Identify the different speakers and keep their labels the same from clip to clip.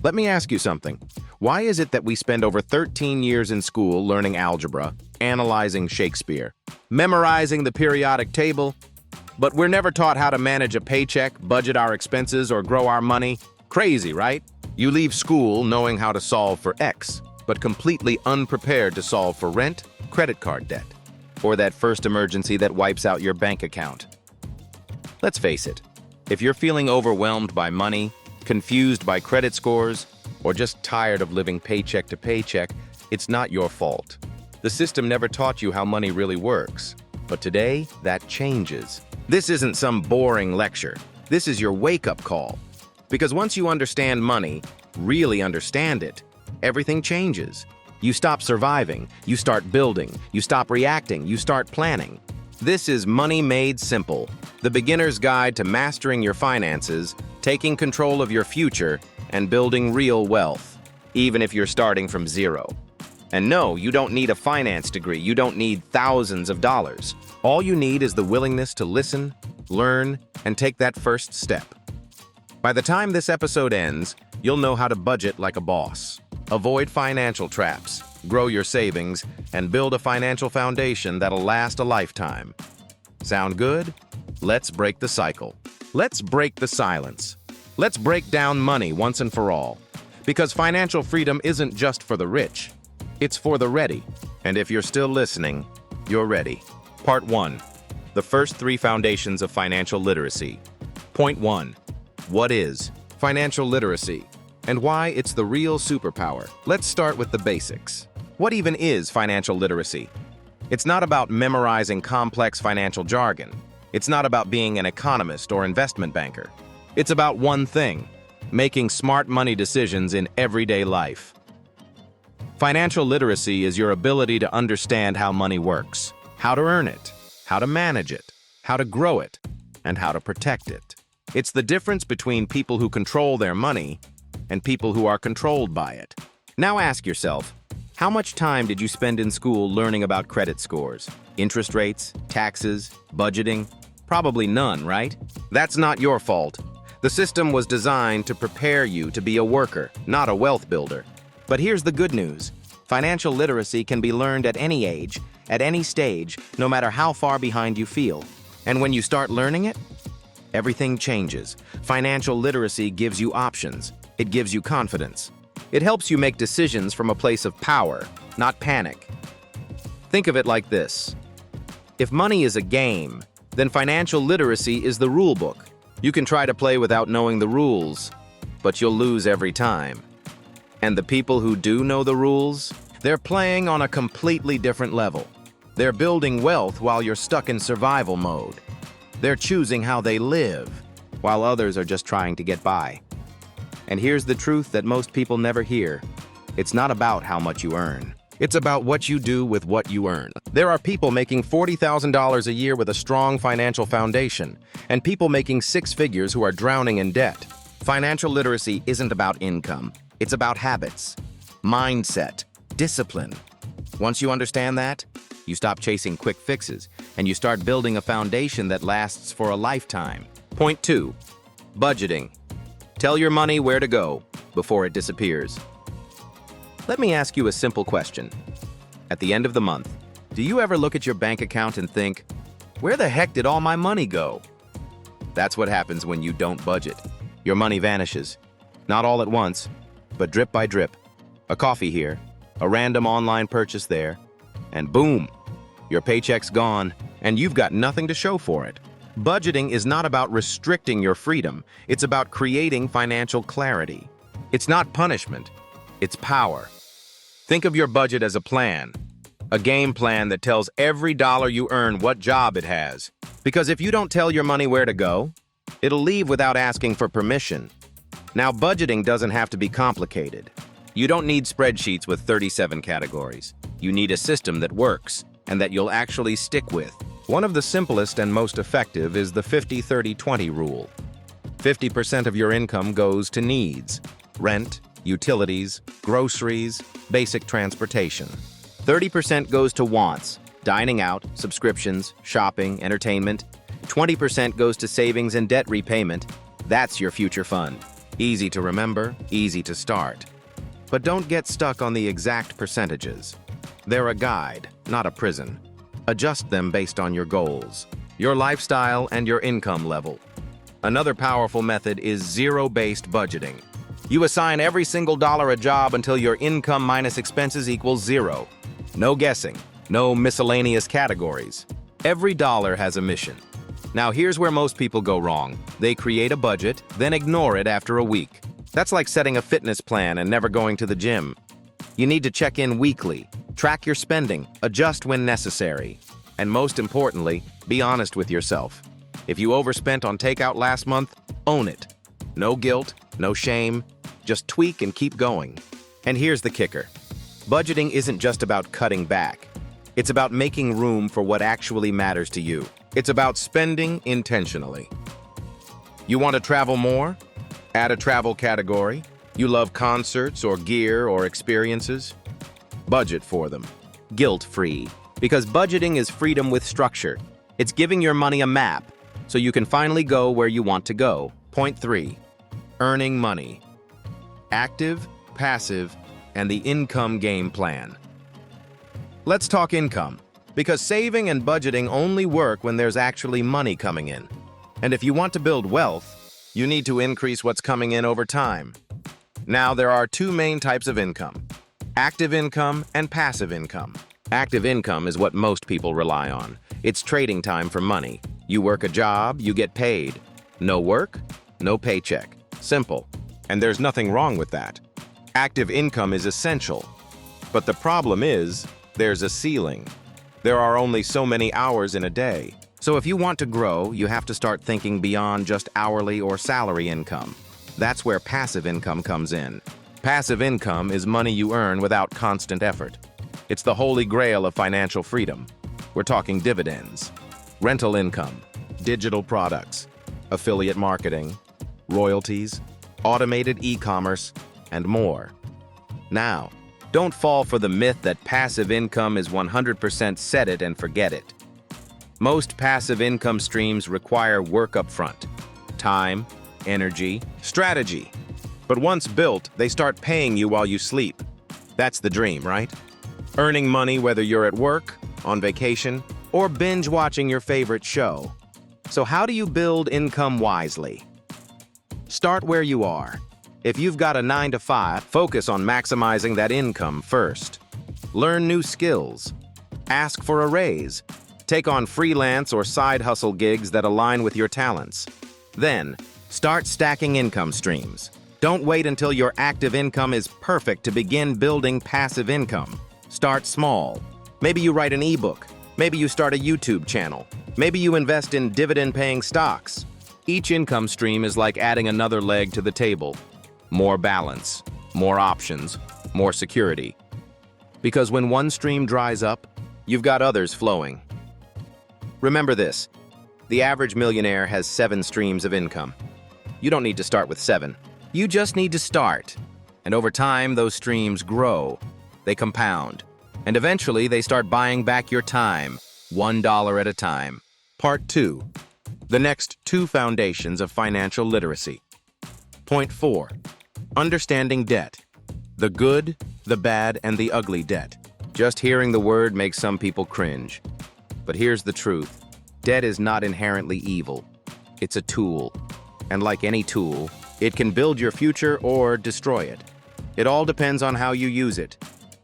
Speaker 1: Let me ask you something. Why is it that we spend over 13 years in school learning algebra, analyzing Shakespeare, memorizing the periodic table, but we're never taught how to manage a paycheck, budget our expenses, or grow our money? Crazy, right? You leave school knowing how to solve for X, but completely unprepared to solve for rent, credit card debt, or that first emergency that wipes out your bank account. Let's face it, if you're feeling overwhelmed by money, confused by credit scores, or just tired of living paycheck to paycheck, it's not your fault. The system never taught you how money really works. But today, that changes. This isn't some boring lecture. This is your wake-up call. Because once you understand money, really understand it, everything changes. You stop surviving, you start building, you stop reacting, you start planning. This is Money Made Simple, the beginner's guide to mastering your finances, taking control of your future, and building real wealth, even if you're starting from zero. And no, you don't need a finance degree. You don't need thousands of dollars. All you need is the willingness to listen, learn, and take that first step. By the time this episode ends, you'll know how to budget like a boss, avoid financial traps, grow your savings, and build a financial foundation that'll last a lifetime. Sound good? Let's break the cycle. Let's break the silence. Let's break down money once and for all. Because financial freedom isn't just for the rich. It's for the ready. And if you're still listening, you're ready. Part 1. The first 3 foundations of financial literacy. Point 1. What is financial literacy? And why it's the real superpower. Let's start with the basics. What even is financial literacy? It's not about memorizing complex financial jargon. It's not about being an economist or investment banker. It's about one thing: making smart money decisions in everyday life. Financial literacy is your ability to understand how money works, how to earn it, how to manage it, how to grow it, and how to protect it. It's the difference between people who control their money and people who are controlled by it. Now ask yourself, how much time did you spend in school learning about credit scores, interest rates, taxes, budgeting? Probably none, right? That's not your fault. The system was designed to prepare you to be a worker, not a wealth builder. But here's the good news. Financial literacy can be learned at any age, at any stage, no matter how far behind you feel. And when you start learning it, everything changes. Financial literacy gives you options. It gives you confidence. It helps you make decisions from a place of power, not panic. Think of it like this. If money is a game, then financial literacy is the rule book. You can try to play without knowing the rules, but you'll lose every time. And the people who do know the rules, they're playing on a completely different level. They're building wealth while you're stuck in survival mode. They're choosing how they live, while others are just trying to get by. And here's the truth that most people never hear. It's not about how much you earn. It's about what you do with what you earn. There are people making $40,000 a year with a strong financial foundation, and people making 6 figures who are drowning in debt. Financial literacy isn't about income. It's about habits, mindset, discipline. Once you understand that, you stop chasing quick fixes, and you start building a foundation that lasts for a lifetime. Point 2. Budgeting. Tell your money where to go before it disappears. Let me ask you a simple question. At the end of the month, do you ever look at your bank account and think, where the heck did all my money go? That's what happens when you don't budget. Your money vanishes. Not all at once, but drip by drip. A coffee here, a random online purchase there, and boom, your paycheck's gone, and you've got nothing to show for it. Budgeting is not about restricting your freedom. It's about creating financial clarity. It's not punishment. It's power. Think of your budget as a plan, a game plan that tells every dollar you earn what job it has. Because if you don't tell your money where to go, it'll leave without asking for permission. Now, budgeting doesn't have to be complicated. You don't need spreadsheets with 37 categories. You need a system that works and that you'll actually stick with. One of the simplest and most effective is the 50-30-20 rule. 50% of your income goes to needs: rent, utilities, groceries, basic transportation. 30% goes to wants: dining out, subscriptions, shopping, entertainment. 20% goes to savings and debt repayment. That's your future fund. Easy to remember, easy to start. But don't get stuck on the exact percentages. They're a guide, not a prison. Adjust them based on your goals, your lifestyle, and your income level. Another powerful method is zero-based budgeting. You assign every single dollar a job until your income minus expenses equals zero. No guessing, no miscellaneous categories. Every dollar has a mission. Now here's where most people go wrong. They create a budget, then ignore it after a week. That's like setting a fitness plan and never going to the gym. You need to check in weekly, track your spending, adjust when necessary, and most importantly, be honest with yourself. If you overspent on takeout last month, own it. No guilt, no shame, just tweak and keep going. And here's the kicker. Budgeting isn't just about cutting back. It's about making room for what actually matters to you. It's about spending intentionally. You want to travel more? Add a travel category. You love concerts or gear or experiences? Budget for them. Guilt-free. Because budgeting is freedom with structure. It's giving your money a map so you can finally go where you want to go. Point 3. Earning money. Active, passive, and the income game plan. Let's talk income, because saving and budgeting only work when there's actually money coming in. And if you want to build wealth, you need to increase what's coming in over time. Now, there are two main types of income: active income and passive income. Active income is what most people rely on. It's trading time for money. You work a job, you get paid. No work, no paycheck. Simple. And there's nothing wrong with that. Active income is essential. But the problem is, there's a ceiling. There are only so many hours in a day. So if you want to grow, you have to start thinking beyond just hourly or salary income. That's where passive income comes in. Passive income is money you earn without constant effort. It's the holy grail of financial freedom. We're talking dividends, rental income, digital products, affiliate marketing, royalties, automated e-commerce, and more. Now, don't fall for the myth that passive income is 100% set it and forget it. Most passive income streams require work up front: time, energy, strategy. But once built, they start paying you while you sleep. That's the dream, right? Earning money whether you're at work, on vacation, or binge watching your favorite show. So how do you build income wisely? Start where you are. If you've got a 9-to-5, focus on maximizing that income first. Learn new skills. Ask for a raise. Take on freelance or side hustle gigs that align with your talents. Then, start stacking income streams. Don't wait until your active income is perfect to begin building passive income. Start small. Maybe you write an ebook. Maybe you start a YouTube channel. Maybe you invest in dividend-paying stocks. Each income stream is like adding another leg to the table. More balance, more options, more security. Because when one stream dries up, you've got others flowing. Remember this: the average millionaire has 7 streams of income. You don't need to start with 7. You just need to start. And over time, those streams grow. They compound. And eventually, they start buying back your time, $1 at a time. Part 2. The next 2 foundations of financial literacy. Point 4. Understanding debt. The good, the bad, and the ugly debt. Just hearing the word makes some people cringe. But here's the truth. Debt is not inherently evil. It's a tool. And like any tool, it can build your future or destroy it. It all depends on how you use it.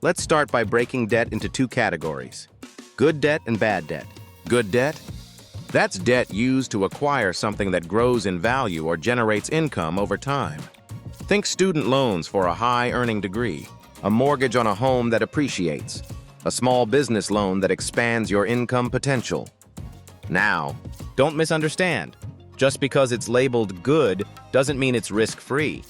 Speaker 1: Let's start by breaking debt into 2 categories: good debt and bad debt. Good debt? That's debt used to acquire something that grows in value or generates income over time. Think student loans for a high-earning degree, a mortgage on a home that appreciates, a small business loan that expands your income potential. Now, don't misunderstand. Just because it's labeled good doesn't mean it's risk-free.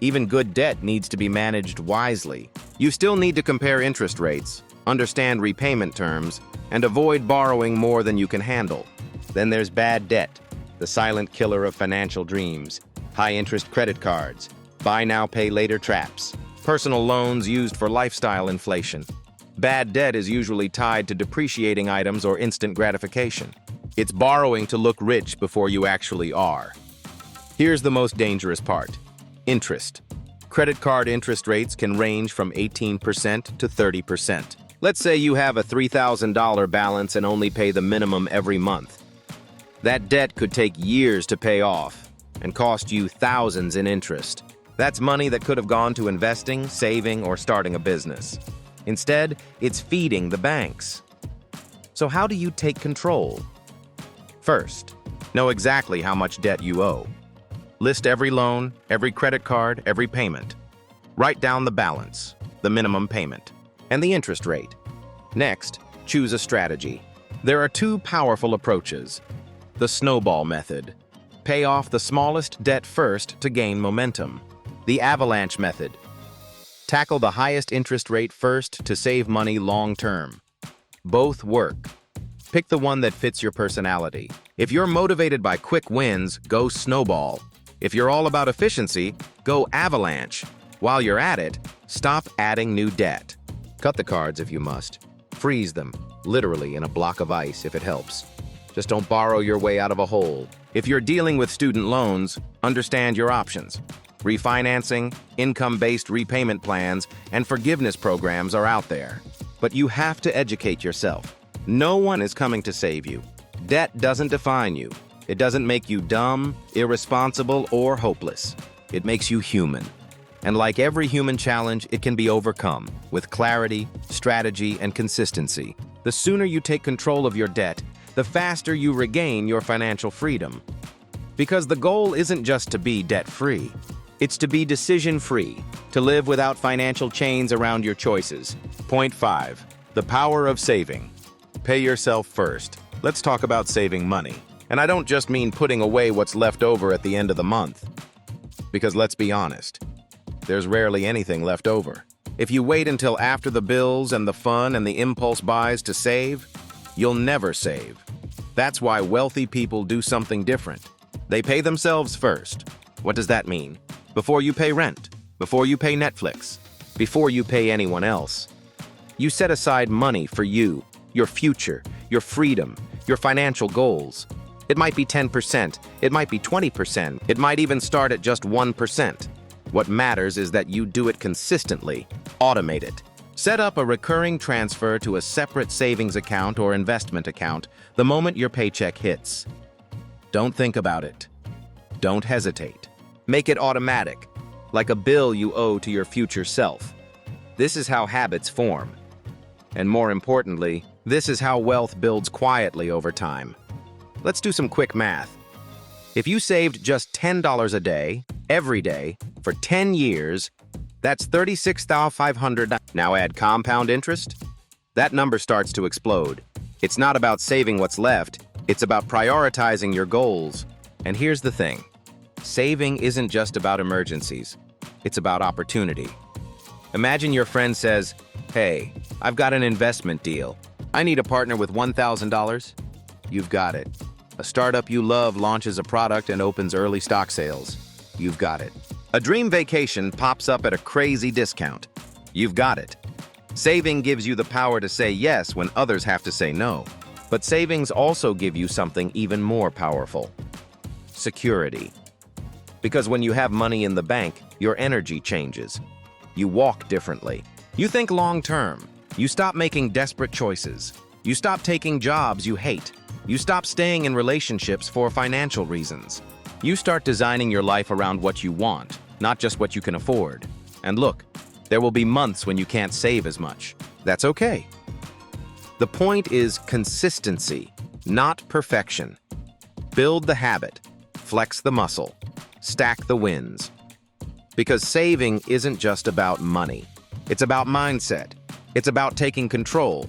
Speaker 1: Even good debt needs to be managed wisely. You still need to compare interest rates, understand repayment terms, and avoid borrowing more than you can handle. Then there's bad debt, the silent killer of financial dreams, high-interest credit cards, buy now, pay later traps, personal loans used for lifestyle inflation. Bad debt is usually tied to depreciating items or instant gratification. It's borrowing to look rich before you actually are. Here's the most dangerous part. Interest. Credit card interest rates can range from 18% to 30%. Let's say you have a $3,000 balance and only pay the minimum every month. That debt could take years to pay off and cost you thousands in interest. That's money that could have gone to investing, saving, or starting a business. Instead, it's feeding the banks. So how do you take control? First, know exactly how much debt you owe. List every loan, every credit card, every payment. Write down the balance, the minimum payment, and the interest rate. Next, choose a strategy. There are two powerful approaches. The snowball method. Pay off the smallest debt first to gain momentum. The avalanche method. Tackle the highest interest rate first to save money long term. Both work. Pick the one that fits your personality. If you're motivated by quick wins, go snowball. If you're all about efficiency, go avalanche. While you're at it, stop adding new debt. Cut the cards if you must. Freeze them, literally in a block of ice if it helps. Just don't borrow your way out of a hole. If you're dealing with student loans, understand your options. Refinancing, income-based repayment plans, and forgiveness programs are out there. But you have to educate yourself. No one is coming to save you. Debt doesn't define you. It doesn't make you dumb, irresponsible, or hopeless. It makes you human. And like every human challenge, it can be overcome with clarity, strategy, and consistency. The sooner you take control of your debt, the faster you regain your financial freedom. Because the goal isn't just to be debt-free. It's to be decision-free, to live without financial chains around your choices. Point 5. The power of saving. Pay yourself first. Let's talk about saving money. And I don't just mean putting away what's left over at the end of the month. Because let's be honest, there's rarely anything left over. If you wait until after the bills and the fun and the impulse buys to save, you'll never save. That's why wealthy people do something different. They pay themselves first. What does that mean? Before you pay rent, before you pay Netflix, before you pay anyone else. You set aside money for you, your future, your freedom, your financial goals. It might be 10%, it might be 20%, it might even start at just 1%. What matters is that you do it consistently. Automate it. Set up a recurring transfer to a separate savings account or investment account the moment your paycheck hits. Don't think about it. Don't hesitate. Make it automatic, like a bill you owe to your future self. This is how habits form. And more importantly, this is how wealth builds quietly over time. Let's do some quick math. If you saved just $10 a day, every day, for 10 years, that's $36,500. Now add compound interest. That number starts to explode. It's not about saving what's left, it's about prioritizing your goals. And here's the thing. Saving isn't just about emergencies. It's about opportunity. Imagine your friend says, "Hey, I've got an investment deal. I need a partner with $1,000. You've got it. A startup you love launches a product and opens early stock sales. You've got it. A dream vacation pops up at a crazy discount. You've got it. Saving gives you the power to say yes when others have to say no. But savings also give you something even more powerful. Security. Because when you have money in the bank, your energy changes. You walk differently. You think long-term. You stop making desperate choices. You stop taking jobs you hate. You stop staying in relationships for financial reasons. You start designing your life around what you want, not just what you can afford. And look, there will be months when you can't save as much. That's okay. The point is consistency, not perfection. Build the habit, flex the muscle, stack the wins. Because saving isn't just about money. It's about mindset. It's about taking control.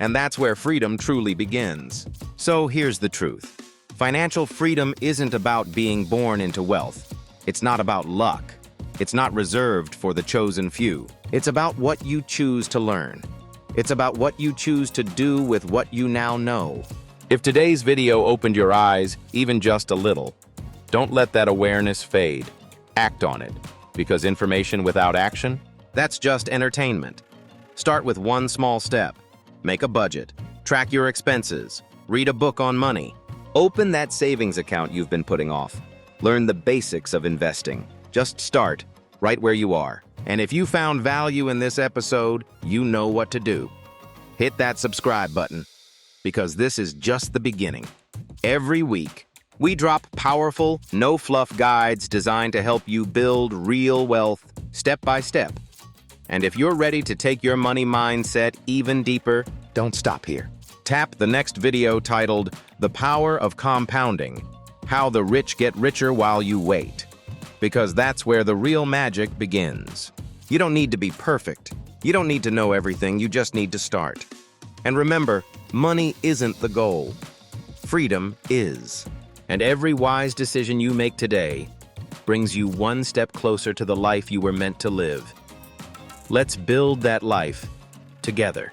Speaker 1: And that's where freedom truly begins. So here's the truth. Financial freedom isn't about being born into wealth. It's not about luck. It's not reserved for the chosen few. It's about what you choose to learn. It's about what you choose to do with what you now know. If today's video opened your eyes, even just a little, don't let that awareness fade. Act on it. Because information without action, that's just entertainment. Start with one small step. Make a budget. Track your expenses. Read a book on money. Open that savings account you've been putting off. Learn the basics of investing. Just start right where you are. And if you found value in this episode, you know what to do. Hit that subscribe button, because this is just the beginning. Every week, we drop powerful, no-fluff guides designed to help you build real wealth step by step. And if you're ready to take your money mindset even deeper, don't stop here. Tap the next video titled The Power of Compounding: How the Rich Get Richer While You Wait. Because that's where the real magic begins. You don't need to be perfect. You don't need to know everything. You just need to start. And remember, money isn't the goal. Freedom is. And every wise decision you make today brings you one step closer to the life you were meant to live. Let's build that life together.